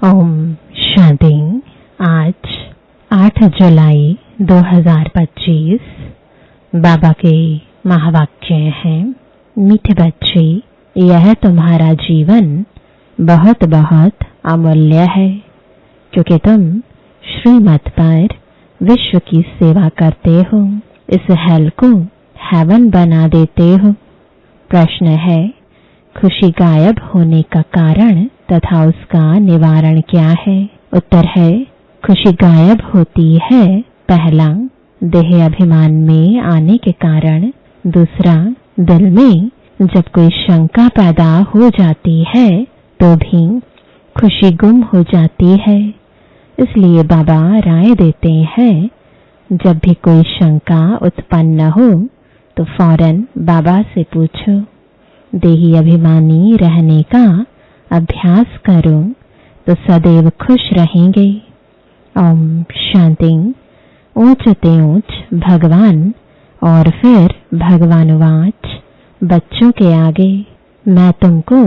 ओम शांति। आज 8 जुलाई 2025 बाबा के महावाक्य हैं। मीठे बच्चे, यह तुम्हारा जीवन बहुत बहुत अमूल्य है, क्योंकि तुम श्रीमत पर विश्व की सेवा करते हो। इस हेल को हेवन बना देते हो। प्रश्न है, खुशी गायब होने का कारण तथा उसका निवारण क्या है? उत्तर है, खुशी गायब होती है पहला, देह अभिमान में आने के कारण। दूसरा, दिल में जब कोई शंका पैदा हो जाती है तो भी खुशी गुम हो जाती है। इसलिए बाबा राय देते हैं, जब भी कोई शंका उत्पन्न हो तो फौरन बाबा से पूछो। देही अभिमानी रहने का अभ्यास करो तो सदैव खुश रहेंगे। ओम शांति। ऊंचते ऊंच भगवान और फिर भगवानुवाच बच्चों के आगे, मैं तुमको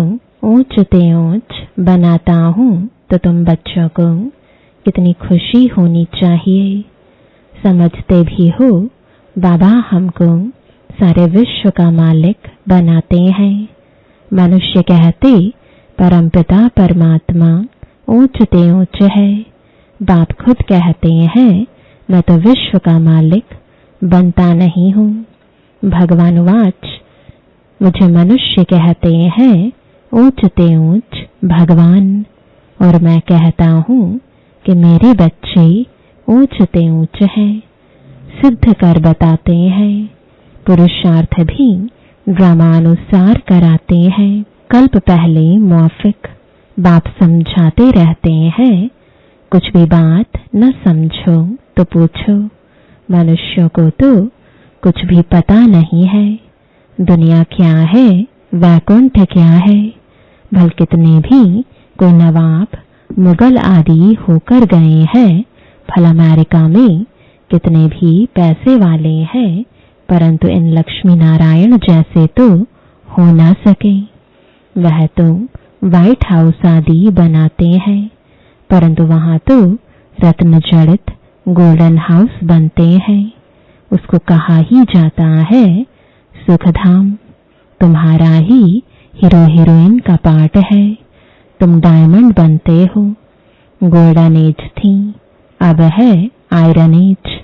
ऊंचते ऊंच बनाता हूँ तो तुम बच्चों को कितनी खुशी होनी चाहिए। समझते भी हो बाबा हमको सारे विश्व का मालिक बनाते हैं। मनुष्य कहते परमपिता परमात्मा ऊंचते ऊंच है। बाप खुद कहते हैं, मैं तो विश्व का मालिक बनता नहीं हूँ। भगवानुवाच, मुझे मनुष्य कहते हैं ऊंचते ऊंच भगवान, और मैं कहता हूँ कि मेरे बच्चे ऊंचते ऊंच हैं। सिद्ध कर बताते हैं, पुरुषार्थ भी ड्रामानुसार कराते हैं। कल्प पहले मौफिक बाप समझाते रहते हैं, कुछ भी बात न समझो तो पूछो। मनुष्यों को तो कुछ भी पता नहीं है, दुनिया क्या है, वैकुंठ क्या है। भल कितने भी कोई नवाब मुगल आदि होकर गए हैं, भल अमेरिका में कितने भी पैसे वाले हैं, परंतु इन लक्ष्मी नारायण जैसे तो हो ना सके। वह तो व्हाइट हाउस आदि बनाते हैं, परंतु वहां तो रत्न जड़ित गोल्डन हाउस बनते हैं। उसको कहा ही जाता है सुखधाम। तुम्हारा ही हीरो हीरोइन का पार्ट है। तुम डायमंड बनते हो। गोल्डन एज थी, अब है आयरन एज।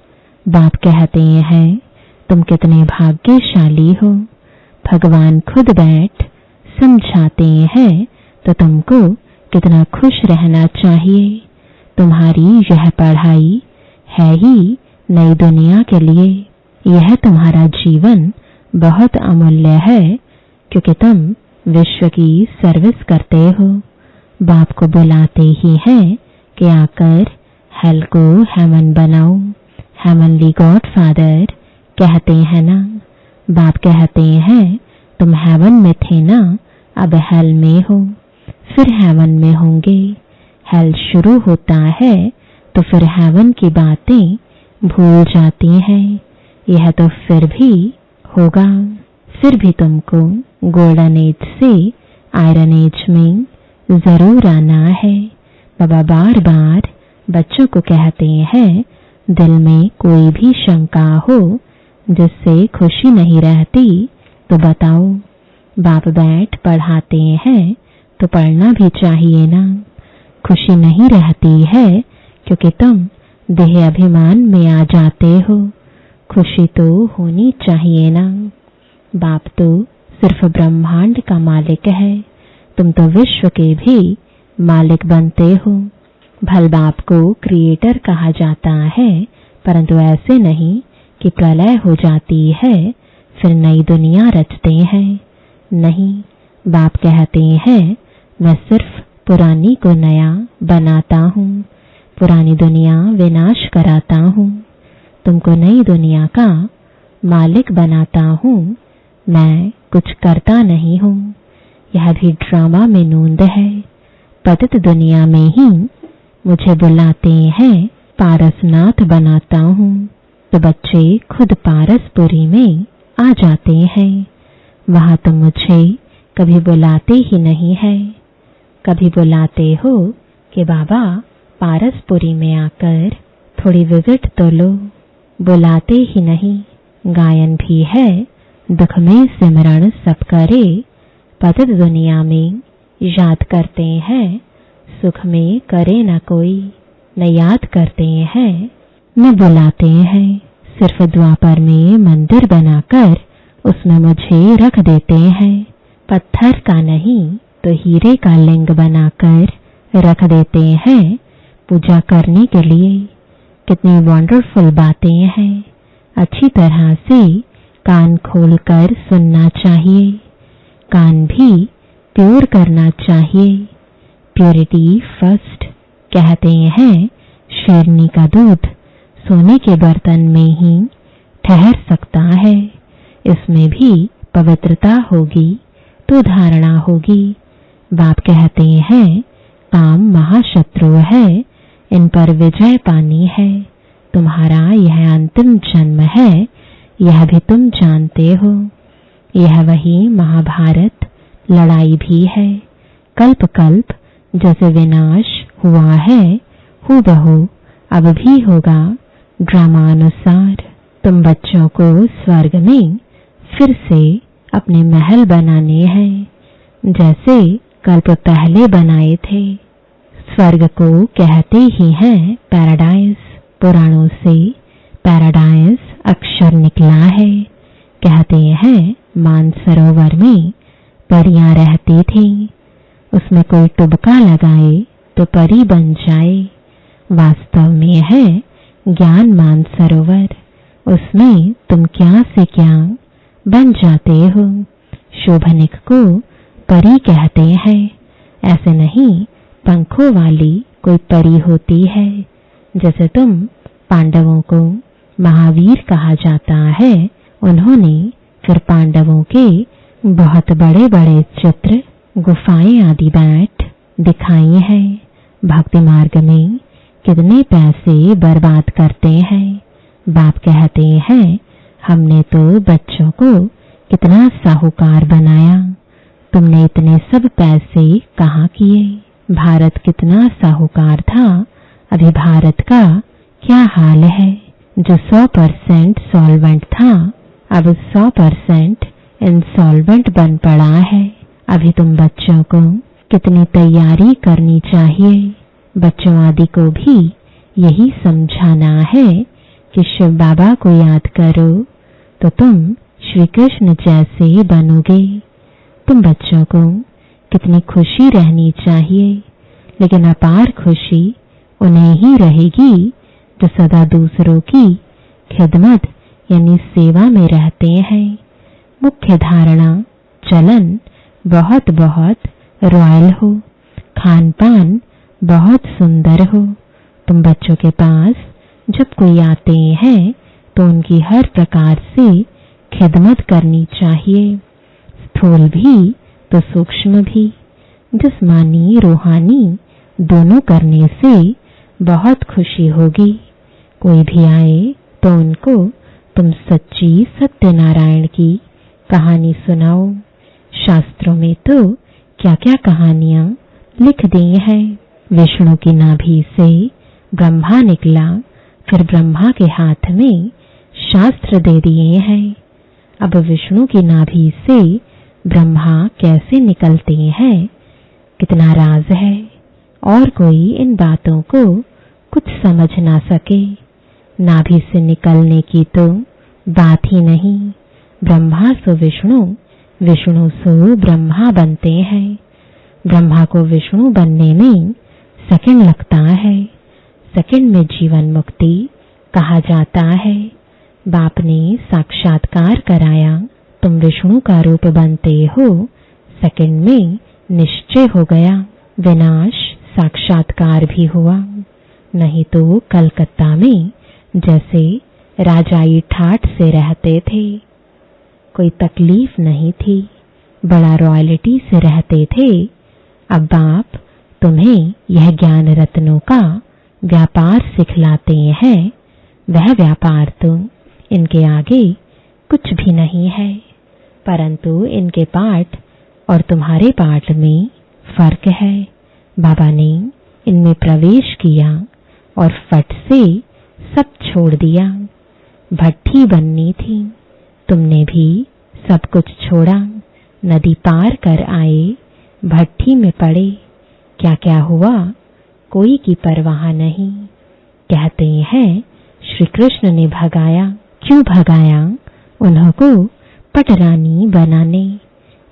बाप कहते हैं, तुम कितने भाग्यशाली हो। भगवान खुद बैठ समझाते हैं तो तुमको कितना खुश रहना चाहिए। तुम्हारी यह पढ़ाई है ही नई दुनिया के लिए। यह तुम्हारा जीवन बहुत अमूल्य है, क्योंकि तुम विश्व की सर्विस करते हो। बाप को बुलाते ही हैं कि आकर हेल को हेवन बनाओ। हेवनली गॉड फादर कहते हैं ना। बाप कहते हैं, तुम हेवन में थे ना, अब हेल में हो, फिर हेवन में होंगे। हेल शुरू होता है तो फिर हेवन की बातें भूल जाती हैं। यह तो फिर भी होगा। फिर भी तुमको गोल्डन एज से आयरन एज में जरूर आना है। बाबा बार बार बच्चों को कहते हैं, दिल में कोई भी शंका हो जिससे खुशी नहीं रहती तो बताओ। बाप बैठ पढ़ाते हैं तो पढ़ना भी चाहिए ना। खुशी नहीं रहती है क्योंकि तुम देह अभिमान में आ जाते हो। खुशी तो होनी चाहिए ना। बाप तो सिर्फ ब्रह्मांड का मालिक है, तुम तो विश्व के भी मालिक बनते हो। भल बाप को क्रिएटर कहा जाता है, परंतु ऐसे नहीं कि प्रलय हो जाती है फिर नई दुनिया रचते हैं। नहीं, बाप कहते हैं, मैं सिर्फ पुरानी को नया बनाता हूँ, पुरानी दुनिया विनाश कराता हूँ, तुमको नई दुनिया का मालिक बनाता हूँ। मैं कुछ करता नहीं हूँ। यह भी ड्रामा में नूंद है। पतित दुनिया में ही मुझे बुलाते हैं, पारसनाथ बनाता हूँ, तो बच्चे खुद पारसपुरी में आ जाते हैं। वहां तुम मुझे कभी बुलाते ही नहीं है। कभी बुलाते हो कि बाबा पारसपुरी में आकर थोड़ी विजिट तो लो। बुलाते ही नहीं, गायन भी है, दुख में सिमरण सब करे, पतित दुनिया में याद करते हैं, सुख में करे न कोई, न याद करते हैं न बुलाते हैं। सिर्फ द्वापर में मंदिर बनाकर उसमें मुझे रख देते हैं, पत्थर का नहीं तो हीरे का लिंग बनाकर रख देते हैं पूजा करने के लिए। कितनी वंडरफुल बातें हैं, अच्छी तरह से कान खोलकर सुनना चाहिए, कान भी प्योर करना चाहिए। प्योरिटी फर्स्ट कहते हैं, शेरनी का दूध सोने के बर्तन में ही ठहर सकता है, इसमें भी पवित्रता होगी तो धारणा होगी। बाप कहते हैं, काम महाशत्रु है, इन पर विजय पानी है, तुम्हारा यह अंतिम जन्म है, यह भी तुम जानते हो। यह वही महाभारत लड़ाई भी है, कल्प कल्प जैसे विनाश हुआ है, हूबहू अब भी होगा ड्रामानुसार। तुम बच्चों को स्वर्ग में फिर से अपने महल बनाने हैं, जैसे कल्प पहले बनाए थे। स्वर्ग को कहते ही हैं पैराडाइज, पुराणों से पैराडाइज अक्षर निकला है। कहते हैं मानसरोवर में परियां रहती थीं, उसमें कोई टुबका लगाए तो परी बन जाए। वास्तव में है ज्ञान मानसरोवर, उसमें तुम क्या से क्या बन जाते हो। शोभनिक को परी कहते हैं, ऐसे नहीं पंखों वाली कोई परी होती है। जैसे तुम पांडवों को महावीर कहा जाता है, उन्होंने फिर पांडवों के बहुत बड़े बड़े चित्र, गुफाएं आदि बैठ दिखाई हैं। भक्ति मार्ग में कितने पैसे बर्बाद करते हैं। बाप कहते हैं, हमने तो बच्चों को कितना साहूकार बनाया, तुमने इतने सब पैसे कहाँ किए। भारत कितना साहूकार था, अभी भारत का क्या हाल है। जो 100% सॉल्वेंट था, अब 100% इंसॉल्वेंट बन पड़ा है। अभी तुम बच्चों को कितनी तैयारी करनी चाहिए। बच्चों आदि को भी यही समझाना है कि शिव बाबा को याद करो तो तुम श्री कृष्ण जैसे बनोगे। तुम बच्चों को कितनी खुशी रहनी चाहिए, लेकिन अपार खुशी उन्हें ही रहेगी जो सदा दूसरों की खिदमत यानी सेवा में रहते हैं। मुख्य धारणा चलन बहुत बहुत रॉयल हो, खान पान बहुत सुंदर हो। तुम बच्चों के पास जब कोई आते हैं तो उनकी हर प्रकार से खिदमत करनी चाहिए, स्थूल भी तो सूक्ष्म भी, जिस्मानी रूहानी दोनों करने से बहुत खुशी होगी। कोई भी आए तो उनको तुम सच्ची सत्यनारायण की कहानी सुनाओ। शास्त्रों में तो क्या क्या कहानियां लिख दी हैं। विष्णु की नाभि से ब्रह्मा निकला, फिर ब्रह्मा के हाथ में शास्त्र दे दिए हैं। अब विष्णु की नाभि से ब्रह्मा कैसे निकलते हैं, कितना राज है, और कोई इन बातों को कुछ समझ ना सके। नाभि से निकलने की तो बात ही नहीं। ब्रह्मा सो विष्णु, विष्णु सो ब्रह्मा बनते हैं। ब्रह्मा को विष्णु बनने में सेकंड लगता है, सेकंड में जीवन मुक्ति कहा जाता है। बाप ने साक्षात्कार कराया, तुम विष्णु का रूप बनते हो, सेकंड में निश्चय हो गया। विनाश साक्षात्कार भी हुआ। नहीं तो कलकत्ता में जैसे राजाई ठाठ से रहते थे, कोई तकलीफ नहीं थी, बड़ा रॉयल्टी से रहते थे। अब बाप तुम्हें यह ज्ञान रत्नों का व्यापार सिखलाते हैं। वह व्यापार तो इनके आगे कुछ भी नहीं है, परंतु इनके पाठ और तुम्हारे पाठ में फर्क है। बाबा ने इनमें प्रवेश किया और फट से सब छोड़ दिया। भट्ठी बननी थी, तुमने भी सब कुछ छोड़ा। नदी पार कर आए, भट्ठी में पड़े, क्या क्या हुआ कोई की परवाह नहीं। कहते हैं श्री कृष्ण ने भगाया, क्यों भगाया? उन्हों को पटरानी बनाने।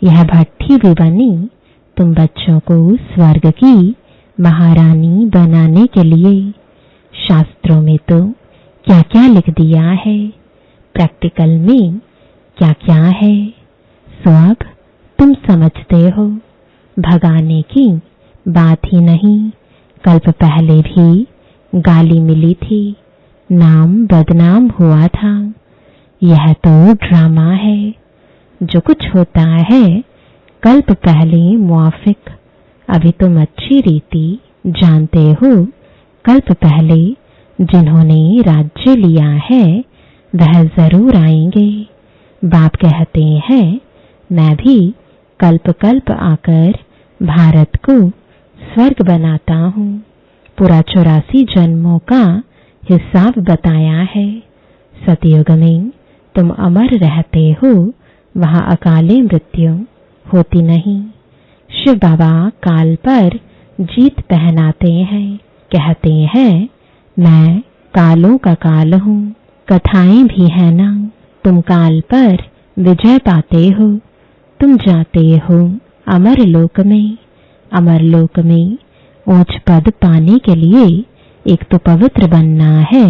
यह भट्ठी भी बनी तुम बच्चों को स्वर्ग की महारानी बनाने के लिए। शास्त्रों में तो क्या क्या लिख दिया है, प्रैक्टिकल में क्या क्या है, सो अब तुम समझते हो। भगाने की बात ही नहीं, कल्प पहले भी गाली मिली थी, नाम बदनाम हुआ था। यह तो ड्रामा है। जो कुछ होता है कल्प पहले मुआफिक। अभी तुम अच्छी रीति जानते हो, कल्प पहले जिन्होंने राज्य लिया है वह जरूर आएंगे। बाप कहते हैं मैं भी कल्प कल्प आकर भारत को स्वर्ग बनाता हूँ। पूरा 84 जन्मों का हिसाब बताया है। सतयुग में तुम अमर रहते हो, वहां अकाले मृत्यु होती नहीं। शिव बाबा काल पर जीत पहनाते हैं, कहते हैं मैं कालों का काल हूँ। कथाएं भी है ना, तुम काल पर विजय पाते हो। तुम जाते हो अमर लोक में। अमर लोक में ऊंच पद पाने के लिए एक तो पवित्र बनना है,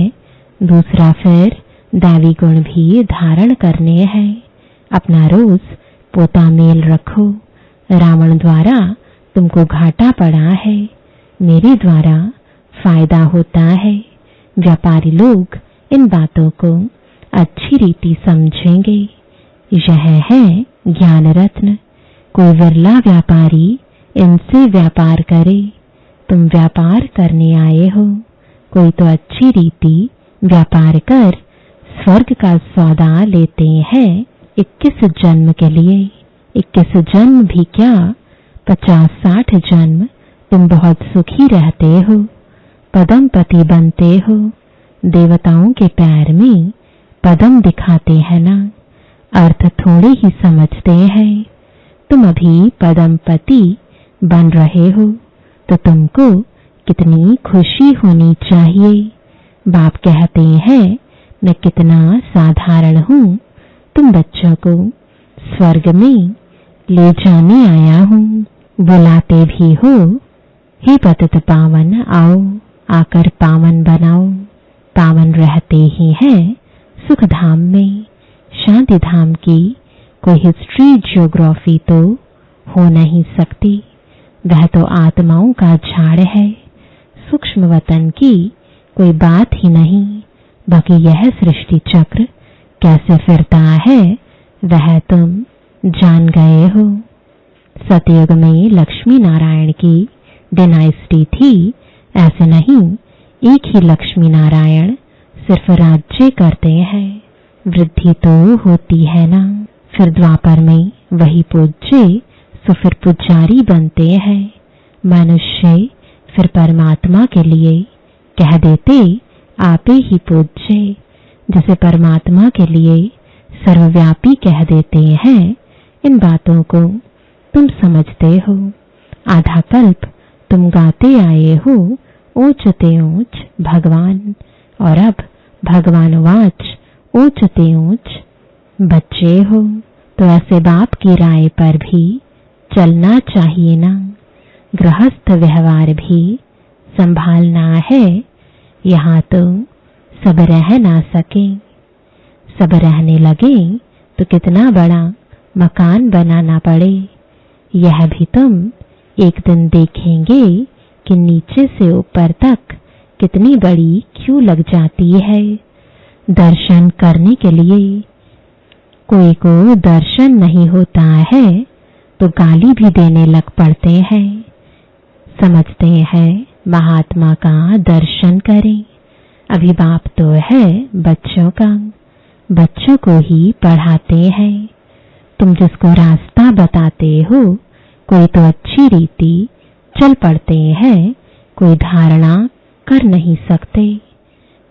दूसरा फिर दैवी गुण भी धारण करने हैं। अपना रोज पोता मेल रखो। रावण द्वारा तुमको घाटा पड़ा है, मेरे द्वारा फायदा होता है। व्यापारी लोग इन बातों को अच्छी रीति समझेंगे। यह है ज्ञान रत्न। कोई विरला व्यापारी इनसे व्यापार करे। तुम व्यापार करने आए हो, कोई तो अच्छी रीति व्यापार कर स्वर्ग का सौदा लेते हैं 21 जन्म के लिए। 21 जन्म भी क्या, 50-60 जन्म तुम बहुत सुखी रहते हो, पदम पति बनते हो। देवताओं के पैर में पदम दिखाते हैं ना, अर्थ थोड़े ही समझते हैं। तुम अभी पदम पति बन रहे हो तो तुमको कितनी खुशी होनी चाहिए। बाप कहते हैं मैं कितना साधारण हूँ, तुम बच्चों को स्वर्ग में ले जाने आया हूँ। बुलाते भी हो, हे पतित पावन आओ, आकर पावन बनाओ। पावन रहते ही हैं सुख धाम में। शांति धाम की कोई हिस्ट्री ज्योग्राफी तो हो नहीं सकती, वह तो आत्माओं का झाड़ है। सूक्ष्म वतन की कोई बात ही नहीं। बाकी यह सृष्टि चक्र कैसे फिरता है वह तुम जान गए हो। सतयुग में लक्ष्मी नारायण की डायनेस्टी थी, ऐसे नहीं एक ही लक्ष्मी नारायण सिर्फ राज्य करते हैं। वृद्धि तो होती है ना, फिर द्वापर में वही पूज्य तो फिर पुजारी बनते हैं। मनुष्य फिर परमात्मा के लिए कह देते आपे ही पूज्य, जैसे परमात्मा के लिए सर्वव्यापी कह देते हैं। इन बातों को तुम समझते हो। आधा कल्प तुम गाते आए हो ऊंचते ऊंच भगवान, और अब भगवान वाच ऊंचते ऊंच बच्चे हो। तो ऐसे बाप की राय पर भी चलना चाहिए ना। गृहस्थ व्यवहार भी संभालना है। यहाँ तो सब रह ना सके। सब रहने लगे तो कितना बड़ा मकान बनाना पड़े। यह भी तुम एक दिन देखेंगे कि नीचे से ऊपर तक कितनी बड़ी क्यू लग जाती है दर्शन करने के लिए। कोई को दर्शन नहीं होता है तो गाली भी देने लग पड़ते हैं। समझते हैं महात्मा का दर्शन करें। अभी बाप तो है बच्चों का, बच्चों को ही पढ़ाते हैं। तुम जिसको रास्ता बताते हो कोई तो अच्छी रीति चल पड़ते हैं कोई धारणा कर नहीं सकते।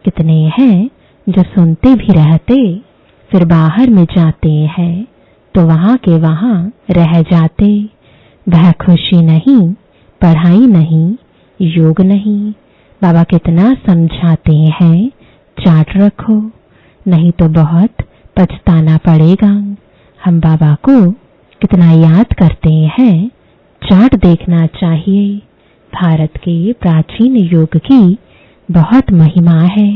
कितने हैं जो सुनते भी रहते, फिर बाहर में जाते हैं तो वहां के वहां रह जाते। वह खुशी नहीं, पढ़ाई नहीं, योग नहीं। बाबा कितना समझाते हैं, चार्ट रखो, नहीं तो बहुत पछताना पड़ेगा। हम बाबा को कितना याद करते हैं, चार्ट देखना चाहिए। भारत के प्राचीन योग की बहुत महिमा है।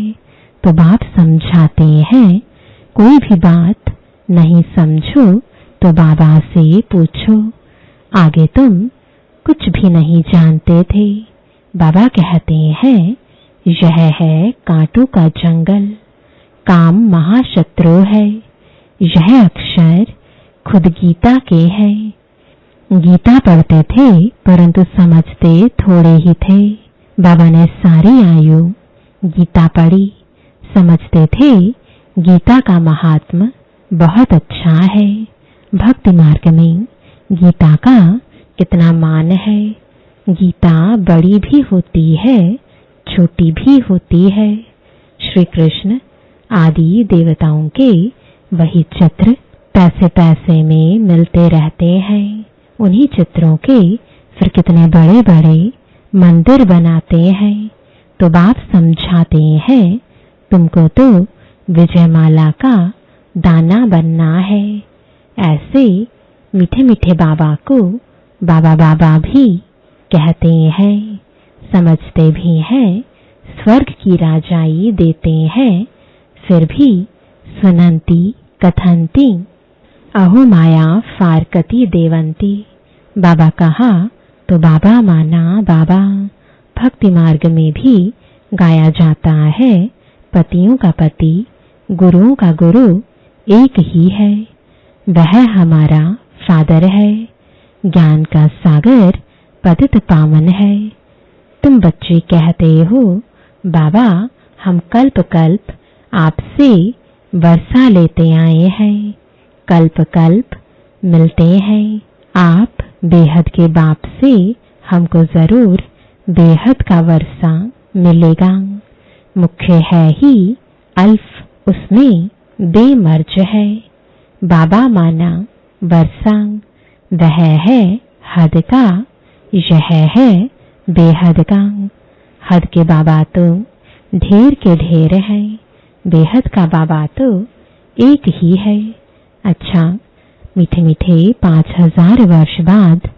तो बाप समझाते हैं, कोई भी बात नहीं समझो तो बाबा से पूछो। आगे तुम कुछ भी नहीं जानते थे। बाबा कहते हैं, यह है कांटों का जंगल, काम महाशत्रु है। यह अक्षर खुद गीता के है। गीता पढ़ते थे परंतु समझते थोड़े ही थे। बाबा ने सारी आयु गीता पढ़ी, समझते थे गीता का महात्म बहुत अच्छा है। भक्ति मार्ग में गीता का कितना मान है। गीता बड़ी भी होती है, छोटी भी होती है। श्री कृष्ण आदि देवताओं के वही चित्र पैसे पैसे में मिलते रहते हैं। उन्हीं चित्रों के फिर कितने बड़े बड़े मंदिर बनाते हैं। तो बाप समझाते हैं, तुमको तो विजयमाला का दाना बनना है। ऐसे मीठे मीठे बाबा को बाबा बाबा भी कहते हैं, समझते भी हैं, स्वर्ग की राजाई देते हैं। फिर भी सुनंती कथंती अहो माया फारकती देवंती। बाबा कहा तो बाबा माना बाबा। भक्ति मार्ग में भी गाया जाता है, पतियों का पति गुरुओं का गुरु एक ही है। वह हमारा फादर है, ज्ञान का सागर पतित पावन है। तुम बच्चे कहते हो, बाबा हम कल्प कल्प आपसे वर्षा लेते आए हैं, कल्प कल्प मिलते हैं। आप बेहद के बाप से हमको जरूर बेहद का वर्षा मिलेगा। मुख्य है ही अल्फ, उसमें बेमर्ज है। बाबा माना वर्षा, वह है हद का, यह है बेहद का। हद के बाबा तो ढेर के ढेर है, बेहद का बाबा तो एक ही है। अच्छा, मीठे मीठे 5000 वर्ष बाद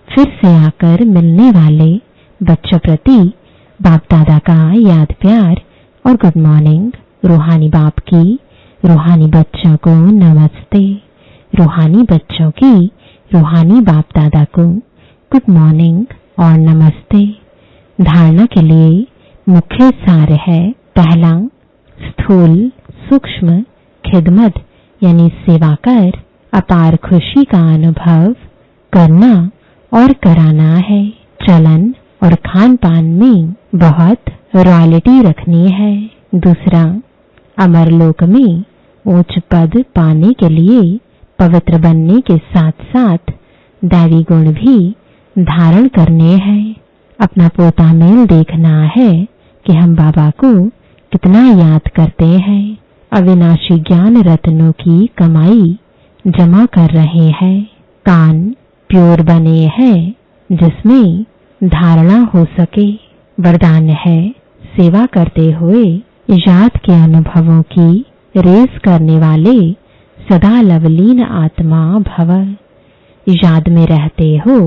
फिर से आकर मिलने वाले बच्चों प्रति बाप दादा का याद प्यार और गुड मॉर्निंग। रूहानी बाप की रूहानी बच्चों को नमस्ते। रूहानी बच्चों की रूहानी बाप दादा को गुड मॉर्निंग और नमस्ते। धारणा के लिए मुख्य सार है, पहला स्थूल सूक्ष्म खिदमत यानी सेवा कर अपार खुशी का अनुभव करना और कराना है। चलन और खान पान में बहुत रॉयल्टी रखनी है। दूसरा, अमरलोक में उच्च पद पाने के लिए पवित्र बनने के साथ साथ दैवी गुण भी धारण करने हैं। अपना पोता मेल देखना है कि हम बाबा को कितना याद करते हैं। अविनाशी ज्ञान रत्नों की कमाई जमा कर रहे हैं। कान प्योर बने हैं जिसमें धारणा हो सके। वरदान है, सेवा करते हुए याद के अनुभवों की रेस करने वाले सदा लवलीन आत्मा भव। याद में रहते हो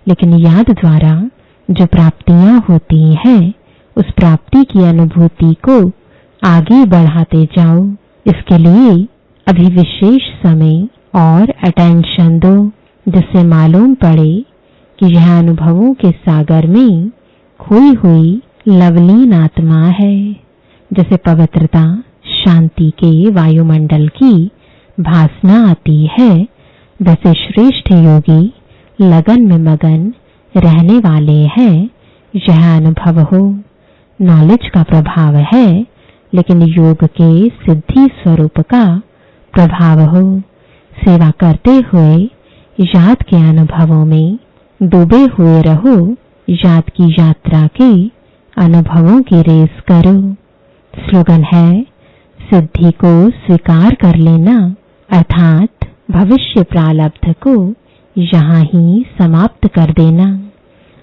लेकिन याद द्वारा जो प्राप्तियां होती हैं उस प्राप्ति की अनुभूति को आगे बढ़ाते जाओ। इसके लिए अभी विशेष समय और अटेंशन दो, जिससे मालूम पड़े कि यह अनुभवों के सागर में खोई हुई लवलीन आत्मा है। जैसे पवित्रता शांति के वायुमंडल की भासना आती है, वैसे श्रेष्ठ योगी लगन में मगन रहने वाले हैं। यह अनुभव हो, नॉलेज का प्रभाव है लेकिन योग के सिद्धि स्वरूप का प्रभाव हो। सेवा करते हुए याद के अनुभवों में डूबे हुए रहो। याद की यात्रा के अनुभवों की रेस करो। स्लोगन है सिद्धि को स्वीकार कर लेना, अर्थात भविष्य प्रारब्ध को यहाँ ही समाप्त कर देना।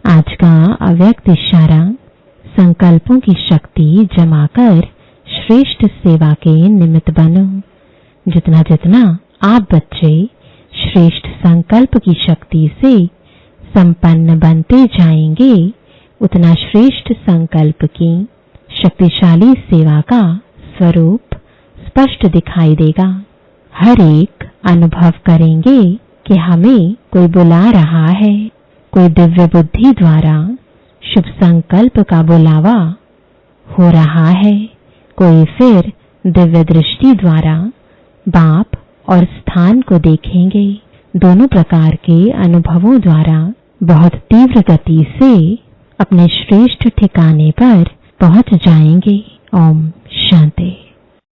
आज का अव्यक्त इशारा, संकल्पों की शक्ति जमा कर श्रेष्ठ सेवा के निमित्त बनो। जितना जितना आप बच्चे श्रेष्ठ संकल्प की शक्ति से संपन्न बनते जाएंगे, उतना श्रेष्ठ संकल्प की शक्तिशाली सेवा का स्वरूप स्पष्ट दिखाई देगा। हर एक अनुभव करेंगे कि हमें कोई बुला रहा है, कोई दिव्य बुद्धि द्वारा शुभ संकल्प का बुलावा हो रहा है, कोई फिर दिव्य दृष्टि द्वारा बाप और स्थान को देखेंगे। दोनों प्रकार के अनुभवों द्वारा बहुत तीव्र गति से अपने श्रेष्ठ ठिकाने पर पहुंच जाएंगे। ओम